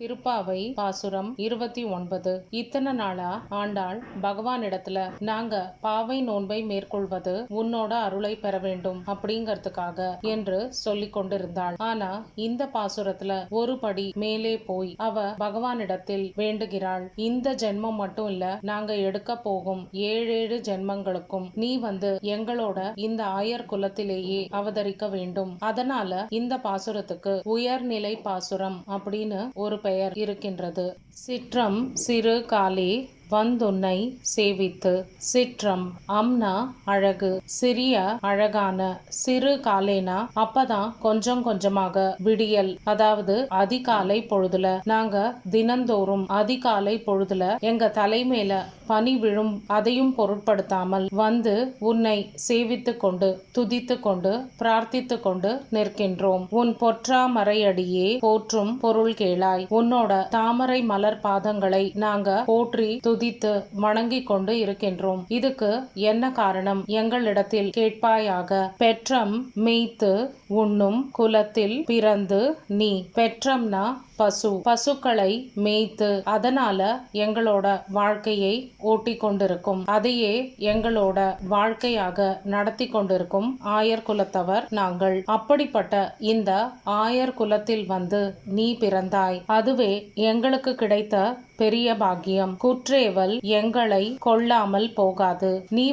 திருப்பாவை பாசுரம் 29. இத்தனை நாளா ஆண்டாள் பகவானிடத்துல நாங்க பாவை நோன்பை மேற்கொள்வது உன்னோட அருளை பெற வேண்டும் அப்படிங்கறதுக்காக என்று சொல்லி கொண்டிருந்தாள். ஆனா இந்த பாசுரத்துல ஒரு படி மேலே போய் அவ பகவானிடத்தில் வேண்டுகிறாள். இந்த ஜென்மம் மட்டும் இல்ல, நாங்க எடுக்க போகும் 7 ஜென்மங்களுக்கும் நீ எங்களோட இந்த ஆயர் குலத்திலேயே அவதரிக்க வேண்டும். அதனால இந்த பாசுரத்துக்கு உயர்நிலை பாசுரம் அப்படின்னு ஒரு பெயர் இருக்கின்றது. சிற்றம் சிறு காலே வந்துன்னை சேவித்து. சிற்றம் அம்னா அழகு, சிறிய அழகான, சிறு காலேனா அப்பதான் கொஞ்சம் கொஞ்சமாக விடியல், அதாவது அதிகாலை பொழுதுல நாங்க தினந்தோறும் அதிகாலை பொழுதுல எங்க தலைமையில பனி விழும் அதையும் பொருட்படுத்தாமல் உன்னை சேவித்து கொண்டு துதித்து கொண்டு பிரார்த்தித்து கொண்டு நிற்கின்றோம். உன் பொற்றாமரையடியே போற்றும் பொருள் கேளாய். உன்னோட தாமரை மலர் பாதங்களை நாங்க போற்றி துதித்து வணங்கிக் கொண்டு இருக்கின்றோம். இதுக்கு என்ன காரணம் எங்களிடத்தில் கேட்பாயாக. பெற்றம் மேய்த்து உண்ணும் குலத்தில் பிறந்து நீ. பெற்றம்னா பசு, பசுக்களை மேய்த்து அதனால எங்களோட வாழ்க்கையை ஓட்டி கொண்டிருக்கும், அதையே எங்களோட வாழ்க்கையாக நடத்தி கொண்டிருக்கும் ஆயர் குலத்தவர் நாங்கள். அப்படிப்பட்ட இந்த ஆயர் குலத்தில் நீ பிறந்தாய். அதுவே எங்களுக்கு கிடைத்த பெரிய பாக்கியம். குற்றேவல் எங்களை கொள்ளாமல் போகாது. நீ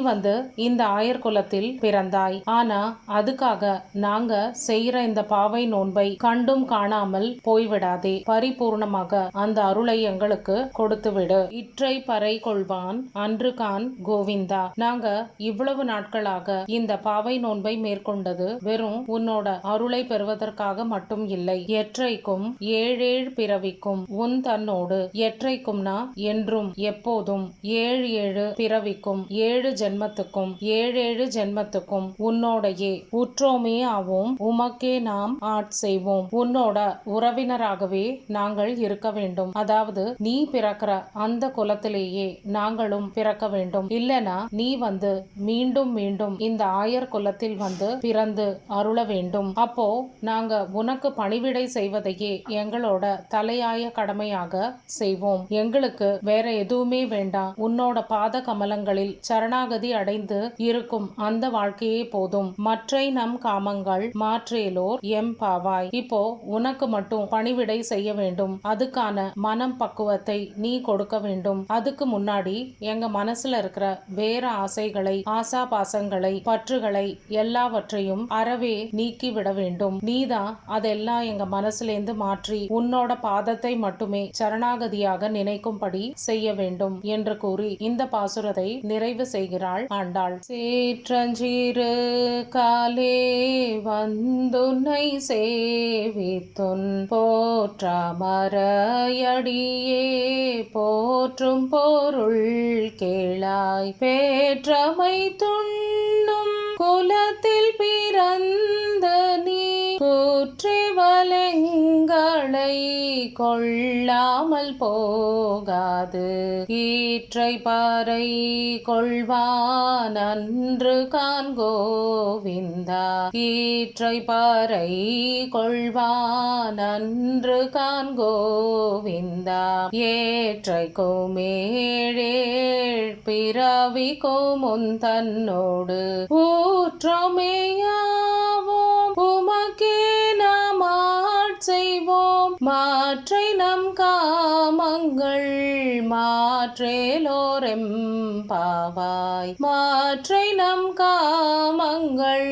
இந்த ஆயர் குலத்தில் பிறந்தாய். ஆனா அதுக்காக நாங்க செய்யற இந்த பாவை நோன்பை கண்டும் காணாமல் போய்விடாதே. பரிபூர்ணமாக அந்த அருளை எங்களுக்கு கொடுத்து விடு. இற்றை பறை கொள்வான் அன்று கான் கோவிந்தா. நாங்க இவ்வளவு நாட்களாக இந்த பாவை நோன்பை மேற்கொண்டது வெறும் உன்னோட அருளை பெறுவதற்காக மட்டும் இல்லை. எற்றைக்கும் 7 பிறவிக்கும் உன் தன்னோடு, எற்றைக்கும்னா என்றும் எப்போதும் 7 பிறவிக்கும் 7 ஜென்மத்துக்கும் 7 ஜென்மத்துக்கும் உன்னோடையே உற்றோமே ஆவோம். உமக்கே நாம் செய்வோம். உன்னோட உறவினராகவே நாங்கள் இருக்க வேண்டும். அதாவது நீ பிறக்கிற அந்த குலத்திலேயே நாங்களும் பிறக்க வேண்டும். இல்லனா நீ மீண்டும் மீண்டும் இந்த ஆயர் குலத்தில் பிறந்து அருள வேண்டும். அப்போ நாங்க உனக்கு பணிவிடை செய்வதையே எங்களோட தலையாய கடமையாக செய்வோம். எங்களுக்கு வேற எதுவுமே வேண்டாம். உன்னோட பாத கமலங்களில் சரணாகதி அடைந்து இருக்கும் அந்த வாழ்க்கையே போதும். மற்றை நம் காமங்கள் மாற்றேலோர் எம் பாவாய். இப்போ உனக்கு மட்டும் பணிவிடை செய்ய வேண்டும். அதுக்கான மனம் பக்குவத்தை நீ கொடுக்க வேண்டும். அதுக்கு முன்னாடி எங்க மனசுல இருக்கிற வேற ஆசைகளை, ஆசா பாசங்களை, பற்றுகளை எல்லாவற்றையும் அறவே நீக்கி விட வேண்டும். நீதான் அதெல்லாம் எங்க மனசுல இருந்து மாற்றி உன்னோட பாதத்தை மட்டுமே சரணாகதியாக நினைக்கும்படி செய்ய வேண்டும் என்று கூறி இந்த பாசுரத்தை நிறைவு செய்கிறாள் ஆண்டாள். சீற்றஞ்சீரு காலே வந்துன்னை சேவித்துன் போற்றாமரையடியே போற்றும் பொருள் கேளாய். பேற்றமை துண்ணும் குலத்தில் பிறந்த நீ. குற்றேவலெங்களை கொள்ளாமல் போகாது. ஈற்றை பாறை கொள்வான் அன்று கான் கோவிந்தா. ஈற்றை பாறை கொள்வான் அன்று கான் கோவிந்தா. ஏற்றைக்கும் 7 பிறவிக்கும் உன் தன்னோடு ஊற்றமேயாவோம். உமக்கே நாம் செய்வோம். மாற்றை நம் காமங்கள் மாற்றேலோரெம் பாவாய். மாற்றை நம் காமங்கள்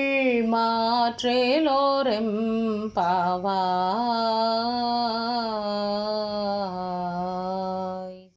மாற்றேலோரெம் பாவாய்.